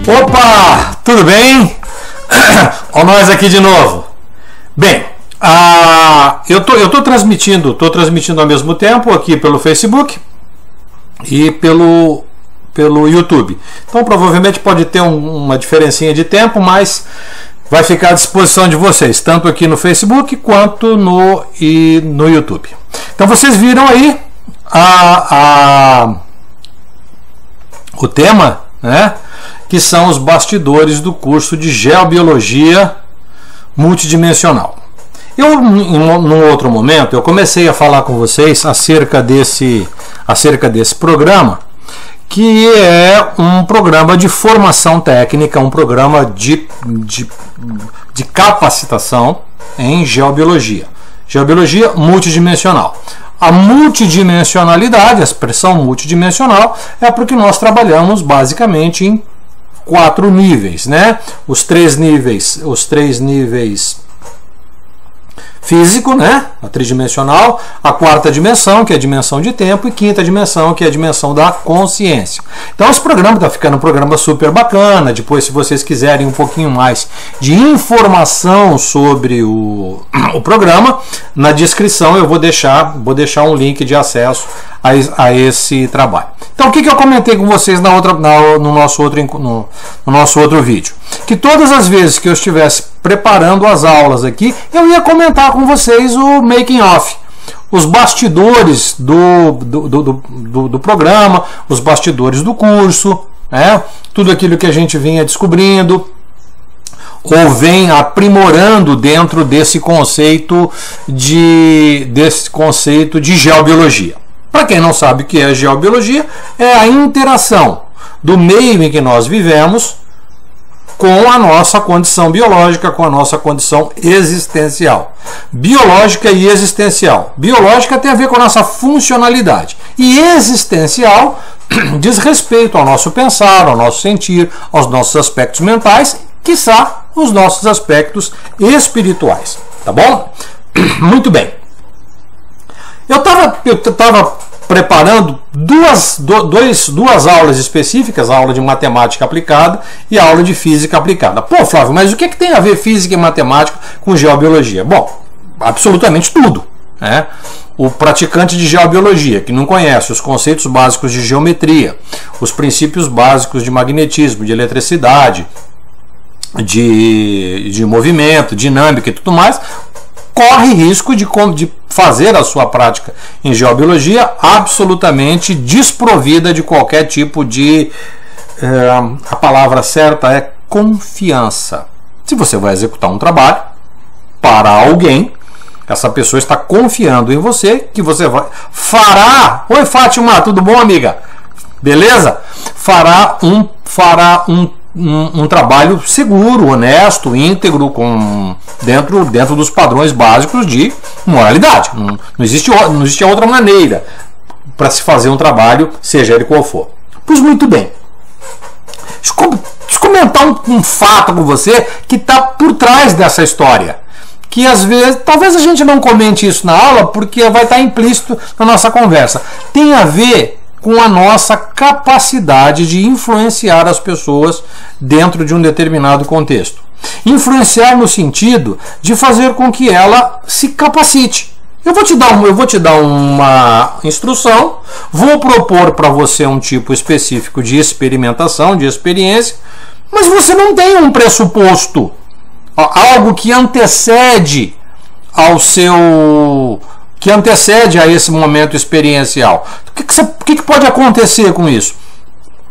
Opa, tudo bem? Olha nós aqui de novo. Bem, eu tô transmitindo ao mesmo tempo aqui pelo Facebook e pelo YouTube. Então provavelmente pode ter uma diferencinha de tempo, mas vai ficar à disposição de vocês, tanto aqui no Facebook quanto no YouTube. Então vocês viram aí o tema, né? Que são os bastidores do curso de Geobiologia Multidimensional. Num outro momento, eu comecei a falar com vocês acerca desse programa, que é um programa de formação técnica, um programa de capacitação em geobiologia. Geobiologia multidimensional. A multidimensionalidade, a expressão multidimensional, é porque nós trabalhamos basicamente em 4 níveis, né? Os três níveis físico, né? A tridimensional, a 4ª dimensão, que é a dimensão de tempo, e 5ª dimensão, que é a dimensão da consciência. Então esse programa está ficando um programa super bacana. Depois, se vocês quiserem um pouquinho mais de informação sobre o programa, na descrição eu vou deixar um link de acesso a esse trabalho. Então o que eu comentei com vocês no nosso outro vídeo? Que todas as vezes que eu estivesse preparando as aulas aqui, eu ia comentar com vocês o making of, os bastidores do programa, os bastidores do curso, né? Tudo aquilo que a gente vinha descobrindo ou vem aprimorando dentro desse conceito de geobiologia. Para quem não sabe o que é geobiologia, é a interação do meio em que nós vivemos com a nossa condição biológica, com a nossa condição existencial. Biológica e existencial. Biológica tem a ver com a nossa funcionalidade. E existencial diz respeito ao nosso pensar, ao nosso sentir, aos nossos aspectos mentais, quiçá os nossos aspectos espirituais. Tá bom? Muito bem. Eu estava preparando duas aulas específicas, a aula de matemática aplicada e a aula de física aplicada. Pô, Flávio, mas o que tem a ver física e matemática com geobiologia? Bom, absolutamente tudo, né? O praticante de geobiologia que não conhece os conceitos básicos de geometria, os princípios básicos de magnetismo, de eletricidade, de movimento, dinâmica e tudo mais, corre risco de fazer a sua prática em geobiologia absolutamente desprovida de qualquer tipo de... a palavra certa é confiança. Se você vai executar um trabalho para alguém, essa pessoa está confiando em você que você fará... Oi, Fátima, tudo bom, amiga? Beleza? Fará um trabalho seguro, honesto, íntegro, dentro dos padrões básicos de moralidade. Não existe outra maneira para se fazer um trabalho, seja ele qual for. Pois muito bem. Deixa eu comentar um fato com você que está por trás dessa história. Que às vezes, talvez a gente não comente isso na aula, porque vai estar implícito na nossa conversa. Tem a ver com a nossa capacidade de influenciar as pessoas dentro de um determinado contexto. Influenciar no sentido de fazer com que ela se capacite. Eu vou te dar uma instrução, vou propor para você um tipo específico de experimentação, de experiência, mas você não tem um pressuposto, algo que antecede a esse momento experiencial. O que pode acontecer com isso?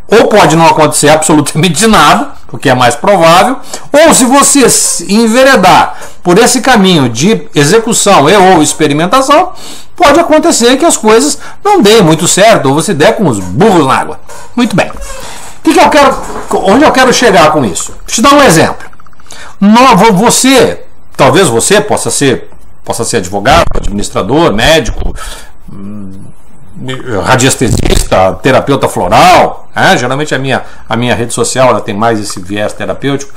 Ou pode não acontecer absolutamente nada, o que é mais provável, ou se você enveredar por esse caminho de execução e ou experimentação, pode acontecer que as coisas não deem muito certo, ou você der com os burros na água. Muito bem. Onde eu quero chegar com isso? Deixa eu te dar um exemplo. Talvez você possa ser advogado, administrador, médico, radiestesista, terapeuta floral, né? Geralmente a minha rede social ela tem mais esse viés terapêutico.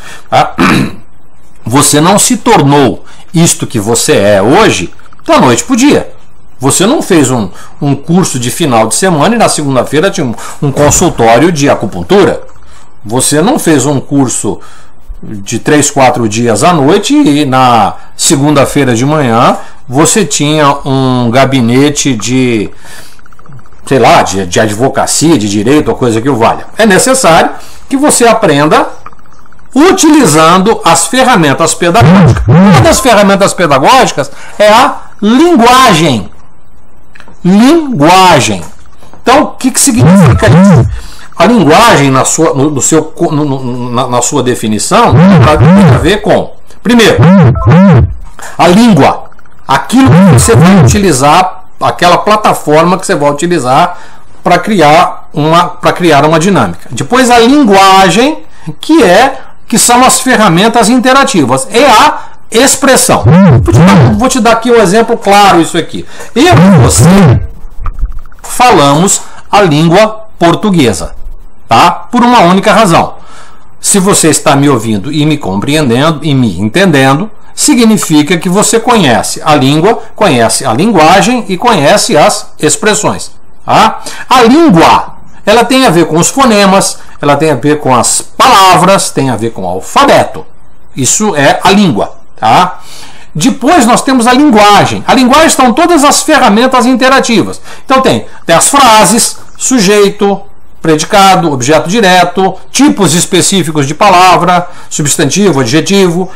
Você não se tornou isto que você é hoje da noite para o dia. Você não fez um curso de final de semana e na segunda-feira tinha um consultório de acupuntura. Você não fez um curso de 3, 4 dias à noite e na segunda-feira de manhã você tinha um gabinete de, sei lá, de advocacia, de direito, ou coisa que o valha. É necessário que você aprenda utilizando as ferramentas pedagógicas. Uma das ferramentas pedagógicas é a linguagem. Linguagem. Então, o que significa isso? A linguagem, na sua definição, tem a ver com, primeiro, a língua. Aquilo que você vai utilizar, aquela plataforma que você vai utilizar para criar uma dinâmica. Depois, a linguagem, que são as ferramentas interativas. É a expressão. Vou te dar aqui um exemplo claro isso aqui. Eu e você falamos a língua portuguesa, tá? Por uma única razão. Se você está me ouvindo e me compreendendo e me entendendo, significa que você conhece a língua, conhece a linguagem e conhece as expressões, tá? A língua, ela tem a ver com os fonemas, ela tem a ver com as palavras, tem a ver com o alfabeto. Isso é a língua, tá? Depois nós temos a linguagem. A linguagem estão todas as ferramentas interativas. Então tem as frases, sujeito, predicado, objeto direto, tipos específicos de palavra, substantivo, adjetivo.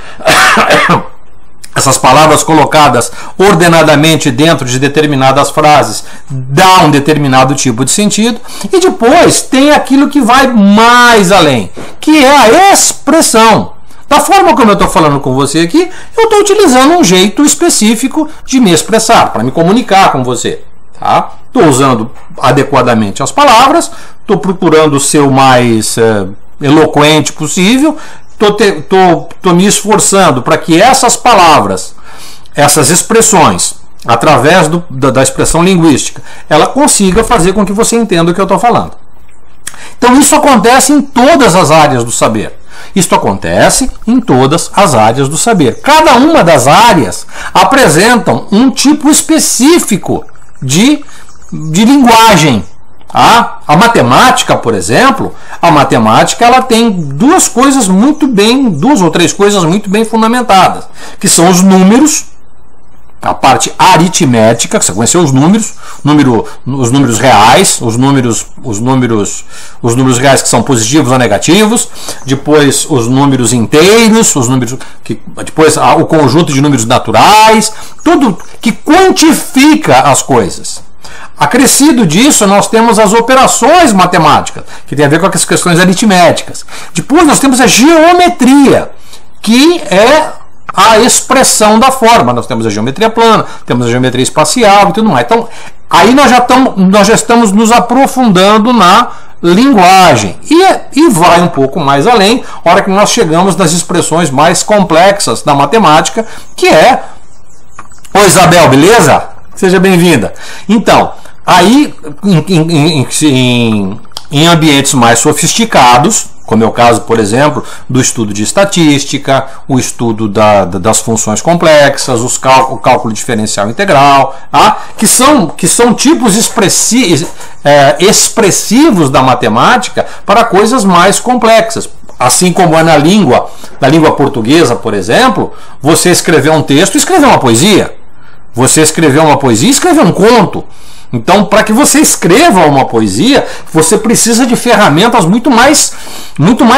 Essas palavras colocadas ordenadamente dentro de determinadas frases dá um determinado tipo de sentido. E depois tem aquilo que vai mais além, que é a expressão. Da forma como eu estou falando com você aqui, eu estou utilizando um jeito específico de me expressar, para me comunicar com você. Tá? Estou usando adequadamente as palavras, estou procurando ser o mais eloquente possível, estou me esforçando para que essas palavras, essas expressões, através da expressão linguística, ela consiga fazer com que você entenda o que eu estou falando. Então isso acontece em todas as áreas do saber. Isso acontece em todas as áreas do saber. Cada uma das áreas apresentam um tipo específico de linguagem. A matemática, por exemplo, ela tem duas ou três coisas muito bem fundamentadas, que são os números, a parte aritmética, que você conheceu os números, os números reais, os números reais que são positivos ou negativos, depois os números inteiros, depois o conjunto de números naturais, tudo que quantifica as coisas. Acrescido disso, nós temos as operações matemáticas, que tem a ver com as questões aritméticas. Depois nós temos a geometria, que é a expressão da forma. Nós temos a geometria plana, temos a geometria espacial e tudo mais. Então, aí nós já estamos nos aprofundando na linguagem. E vai um pouco mais além, a hora que nós chegamos nas expressões mais complexas da matemática, que é... Oi, Isabel, beleza? Seja bem-vinda. Então, aí, em ambientes mais sofisticados, como é o caso, por exemplo, do estudo de estatística, o estudo das funções complexas, o cálculo diferencial integral, que são tipos expressivos da matemática para coisas mais complexas. Assim como é na língua portuguesa, por exemplo, você escrever um texto e escrever uma poesia. Você escreveu uma poesia e escreveu um conto. Então, para que você escreva uma poesia, você precisa de ferramentas muito mais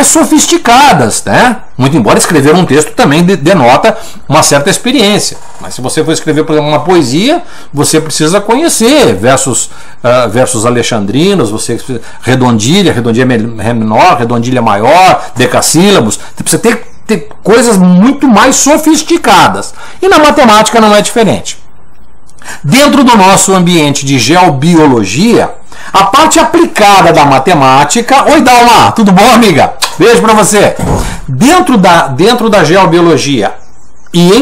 sofisticadas, né? Muito embora escrever um texto também denota uma certa experiência. Mas se você for escrever, por exemplo, uma poesia, você precisa conhecer versos alexandrinos, redondilha menor, redondilha maior, decassílabos. Você precisa ter coisas muito mais sofisticadas. E na matemática não é diferente. Dentro do nosso ambiente de geobiologia, a parte aplicada da matemática... Oi, Dalma, tudo bom, amiga? Beijo pra você. Dentro da geobiologia e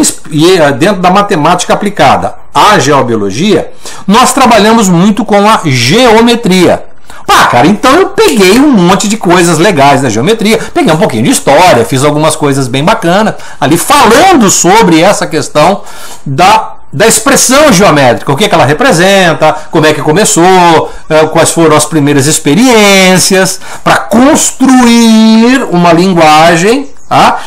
dentro da matemática aplicada à geobiologia, nós trabalhamos muito com a geometria. Cara, então eu peguei um monte de coisas legais da geometria, peguei um pouquinho de história, fiz algumas coisas bem bacanas ali falando sobre essa questão da da expressão geométrica, o que ela representa, como é que começou, quais foram as primeiras experiências, para construir uma linguagem.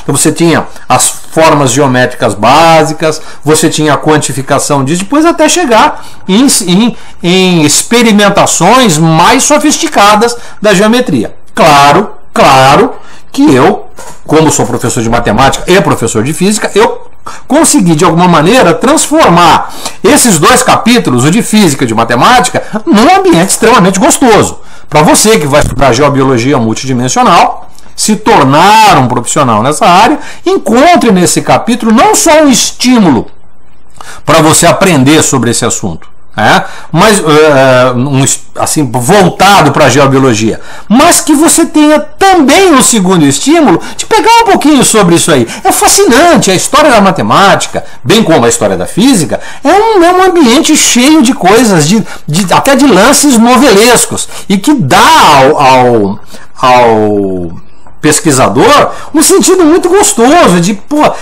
Então você tinha as formas geométricas básicas, você tinha a quantificação disso, depois até chegar em experimentações mais sofisticadas da geometria. Claro que eu, como sou professor de matemática e professor de física, eu consegui de alguma maneira transformar esses dois capítulos, o de física e de matemática, num ambiente extremamente gostoso. Para você que vai estudar geobiologia multidimensional, se tornar um profissional nessa área, encontre nesse capítulo não só um estímulo para você aprender sobre esse assunto, mas assim, voltado para a geobiologia, mas que você tenha também um segundo estímulo de pegar um pouquinho sobre isso aí. É fascinante, a história da matemática, bem como a história da física, é um ambiente cheio de coisas, até de lances novelescos, e que dá ao pesquisador um sentido muito gostoso de,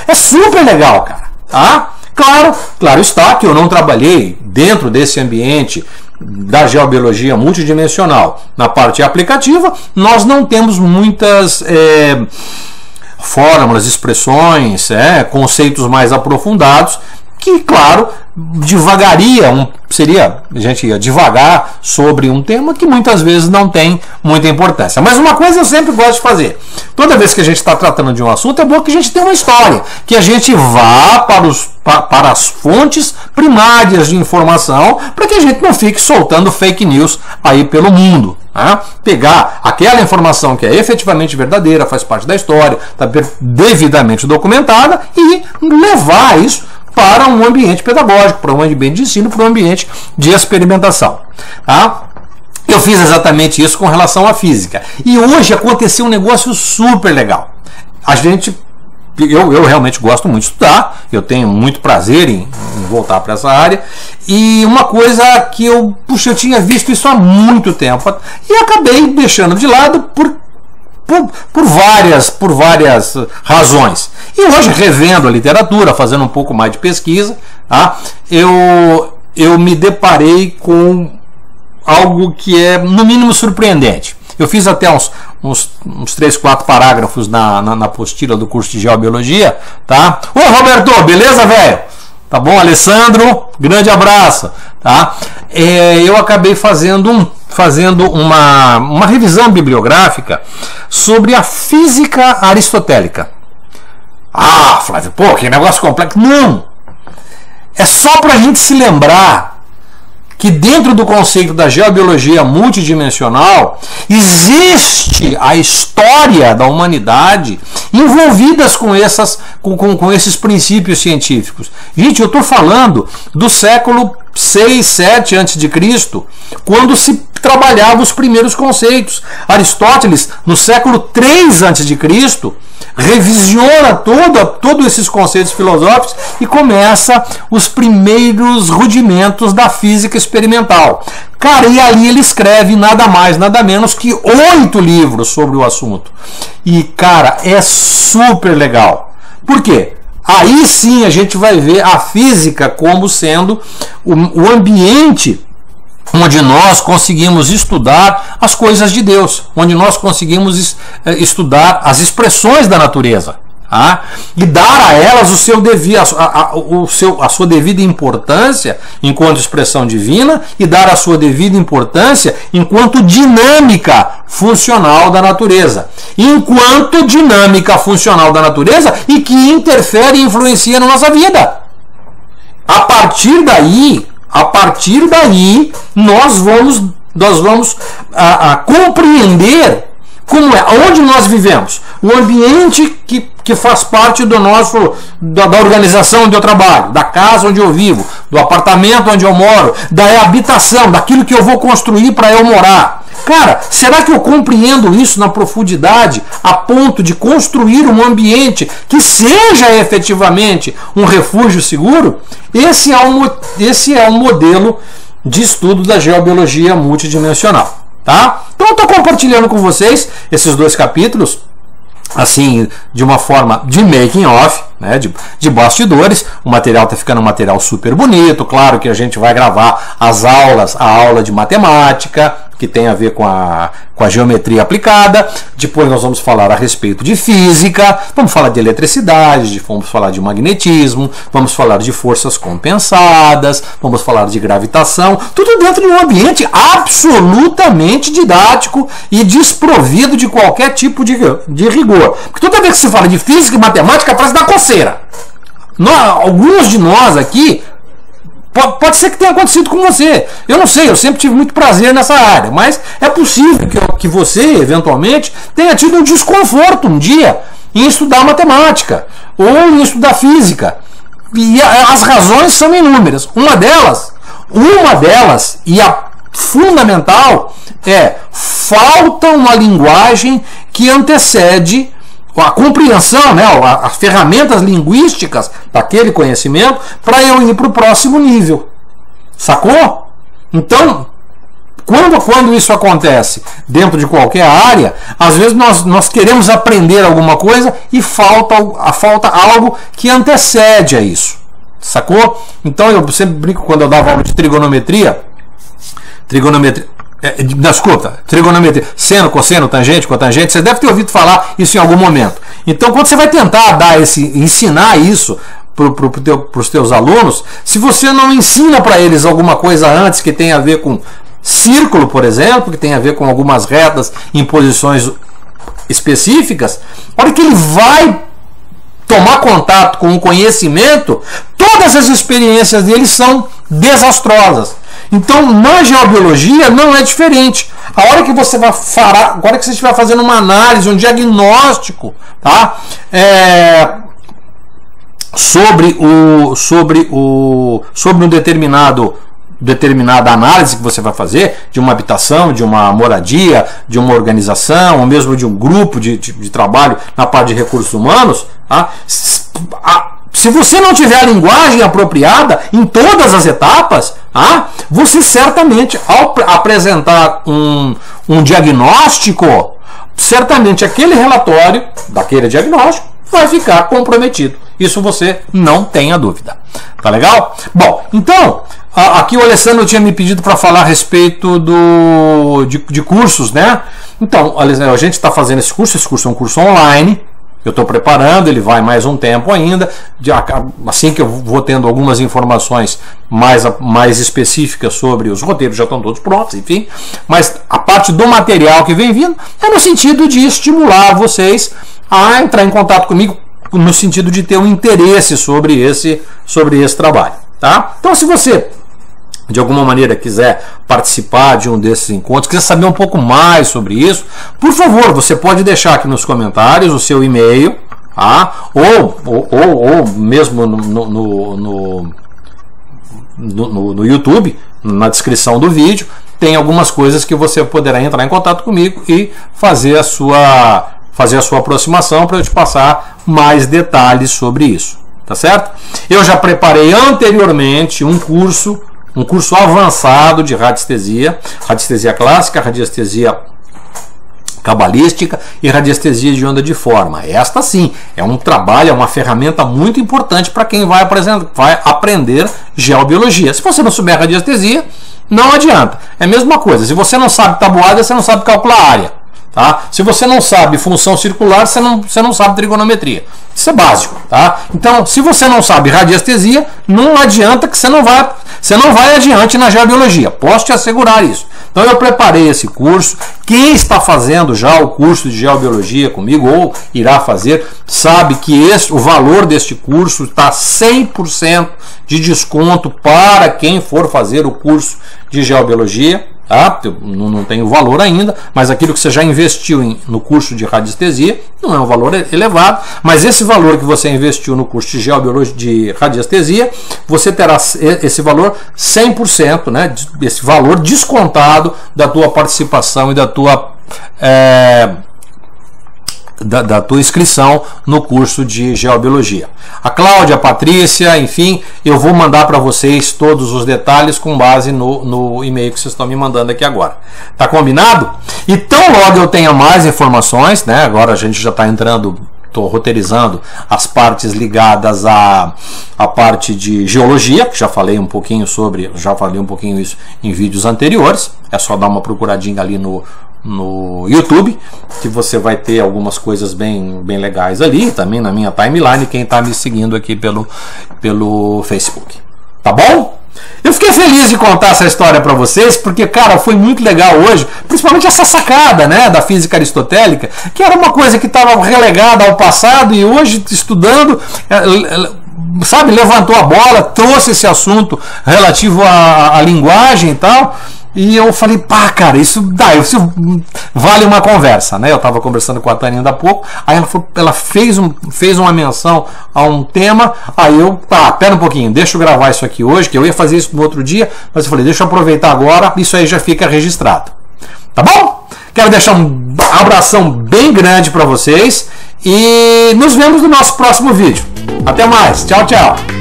é super legal, cara, Claro está que eu não trabalhei dentro desse ambiente da geobiologia multidimensional. Na parte aplicativa, nós não temos muitas fórmulas, expressões, conceitos mais aprofundados, que, claro, a gente ia devagar sobre um tema que muitas vezes não tem muita importância. Mas uma coisa eu sempre gosto de fazer: toda vez que a gente está tratando de um assunto, é bom que a gente tenha uma história, que a gente vá para as fontes primárias de informação, para que a gente não fique soltando fake news aí pelo mundo. Pegar aquela informação que é efetivamente verdadeira, faz parte da história, está devidamente documentada, e levar isso para um ambiente pedagógico, para um ambiente de ensino, para um ambiente de experimentação. Eu fiz exatamente isso com relação à física. E hoje aconteceu um negócio super legal. Eu realmente gosto muito de estudar, eu tenho muito prazer em voltar para essa área, e uma coisa que eu tinha visto isso há muito tempo, e acabei deixando de lado por várias razões. E hoje, revendo a literatura, fazendo um pouco mais de pesquisa, eu me deparei com algo que é, no mínimo, surpreendente. Eu fiz até uns 3, 4 parágrafos na apostila do curso de geobiologia, tá? Ô, Roberto, beleza, velho? Tá bom, Alessandro? Grande abraço, tá? Eu acabei fazendo uma revisão bibliográfica sobre a física aristotélica. Flávio, que negócio complexo. Não! É só para a gente se lembrar que dentro do conceito da geobiologia multidimensional existe a história da humanidade envolvidas com esses princípios científicos. Gente, eu estou falando do século 6, 7 a.C., quando se trabalhava os primeiros conceitos. Aristóteles, no século 3 a.C., revisiona todos esses conceitos filosóficos e começa os primeiros rudimentos da física experimental. Cara, e ali ele escreve nada mais, nada menos que 8 livros sobre o assunto. E, cara, é super legal. Por quê? Aí sim a gente vai ver a física como sendo o ambiente onde nós conseguimos estudar as coisas de Deus, onde nós conseguimos estudar as expressões da natureza, e dar a elas a sua devida importância enquanto expressão divina, e dar a sua devida importância enquanto dinâmica funcional da natureza, e que interfere e influencia na nossa vida. A partir daí nós vamos compreender como onde nós vivemos, o ambiente que faz parte da organização onde eu trabalho, da casa onde eu vivo, do apartamento onde eu moro, da habitação, daquilo que eu vou construir para eu morar. Cara, será que eu compreendo isso na profundidade a ponto de construir um ambiente que seja efetivamente um refúgio seguro? Esse é um modelo de estudo da geobiologia multidimensional. Tá? Então eu estou compartilhando com vocês esses 2 capítulos. assim, de uma forma de making off, né, de bastidores. O material está ficando um material super bonito. Claro que a gente vai gravar as aulas, a aula de matemática, que tem a ver com a geometria aplicada. Depois nós vamos falar a respeito de física, vamos falar de eletricidade, vamos falar de magnetismo, vamos falar de forças compensadas, vamos falar de gravitação, tudo dentro de um ambiente absolutamente didático e desprovido de qualquer tipo de rigor. Porque toda vez que se fala de física e matemática, parece dar coceira. Alguns de nós aqui, pode ser que tenha acontecido com você. Eu não sei, eu sempre tive muito prazer nessa área, mas é possível que você, eventualmente, tenha tido um desconforto um dia em estudar matemática ou em estudar física. E as razões são inúmeras. Uma delas, e a fundamental, é falta uma linguagem que antecede a compreensão, né, as ferramentas linguísticas daquele conhecimento para eu ir para o próximo nível. Sacou? Então, quando isso acontece dentro de qualquer área, às vezes nós queremos aprender alguma coisa e falta algo que antecede a isso. Sacou? Então eu sempre brinco quando eu dava aula de trigonometria, trigonometria, seno, cosseno, tangente, cotangente, você deve ter ouvido falar isso em algum momento. Então, quando você vai tentar ensinar isso para os teus alunos, se você não ensina para eles alguma coisa antes que tenha a ver com círculo, por exemplo, que tem a ver com algumas retas em posições específicas, a hora que ele vai tomar contato com o conhecimento, todas as experiências dele são desastrosas. Então, na geobiologia não é diferente. A hora que você estiver fazendo uma análise, um diagnóstico, tá? Sobre um determinada análise que você vai fazer de uma habitação, de uma moradia, de uma organização, ou mesmo de um grupo de trabalho na parte de recursos humanos, tá? Se você não tiver a linguagem apropriada em todas as etapas, você certamente, ao apresentar um diagnóstico, certamente aquele relatório daquele diagnóstico vai ficar comprometido. Isso você não tenha dúvida. Tá legal? Bom, então, aqui o Alessandro tinha me pedido para falar a respeito de cursos, né? Então, a gente está fazendo esse curso é um curso online. Eu estou preparando, ele vai mais um tempo ainda. Assim que eu vou tendo algumas informações mais específicas sobre os roteiros, já estão todos prontos, enfim. Mas a parte do material que vem vindo é no sentido de estimular vocês a entrar em contato comigo, no sentido de ter um interesse sobre esse trabalho. Tá? Então, se você de alguma maneira quiser participar de um desses encontros, quiser saber um pouco mais sobre isso, por favor, você pode deixar aqui nos comentários o seu e-mail, tá? ou mesmo no YouTube, na descrição do vídeo, tem algumas coisas que você poderá entrar em contato comigo e fazer a sua aproximação para eu te passar mais detalhes sobre isso, tá certo? Eu já preparei anteriormente um curso avançado de radiestesia clássica, radiestesia cabalística e radiestesia de onda de forma. Esta sim é um trabalho, é uma ferramenta muito importante para quem vai aprender geobiologia. Se você não souber radiestesia, não adianta. É a mesma coisa. Se você não sabe tabuada, você não sabe calcular área. Tá? Se você não sabe função circular, você não sabe trigonometria. Isso é básico. Tá? Então, se você não sabe radiestesia, não adianta que você não vai adiante na geobiologia. Posso te assegurar isso. Então, eu preparei esse curso. Quem está fazendo já o curso de geobiologia comigo ou irá fazer, sabe que o valor deste curso está 100% de desconto para quem for fazer o curso de geobiologia. Tá? Eu não tenho valor ainda, mas aquilo que você já investiu no curso de radiestesia não é um valor elevado, mas esse valor que você investiu no curso de geobiologia, de radiestesia, você terá esse valor 100%, né? Esse valor descontado da tua participação e da tua da tua inscrição no curso de Geobiologia. A Cláudia, a Patrícia, enfim, eu vou mandar para vocês todos os detalhes com base no e-mail que vocês estão me mandando aqui agora. Tá combinado? E tão logo eu tenha mais informações, né? Agora a gente já está entrando, estou roteirizando as partes ligadas à parte de geologia, que já falei um pouquinho isso em vídeos anteriores. É só dar uma procuradinha ali no YouTube, que você vai ter algumas coisas bem legais ali, também na minha timeline, quem está me seguindo aqui pelo Facebook. Tá bom? Eu fiquei feliz de contar essa história para vocês, porque, cara, foi muito legal hoje, principalmente essa sacada, né, da física aristotélica, que era uma coisa que estava relegada ao passado e hoje, estudando, sabe, levantou a bola, trouxe esse assunto relativo à linguagem e tal. E eu falei, pá, cara, isso vale uma conversa, né? Eu estava conversando com a Tânia ainda há pouco, aí ela fez uma menção a um tema, aí eu, pera um pouquinho, deixa eu gravar isso aqui hoje, que eu ia fazer isso no outro dia, mas eu falei, deixa eu aproveitar agora, isso aí já fica registrado. Tá bom? Quero deixar um abração bem grande para vocês e nos vemos no nosso próximo vídeo. Até mais, tchau, tchau!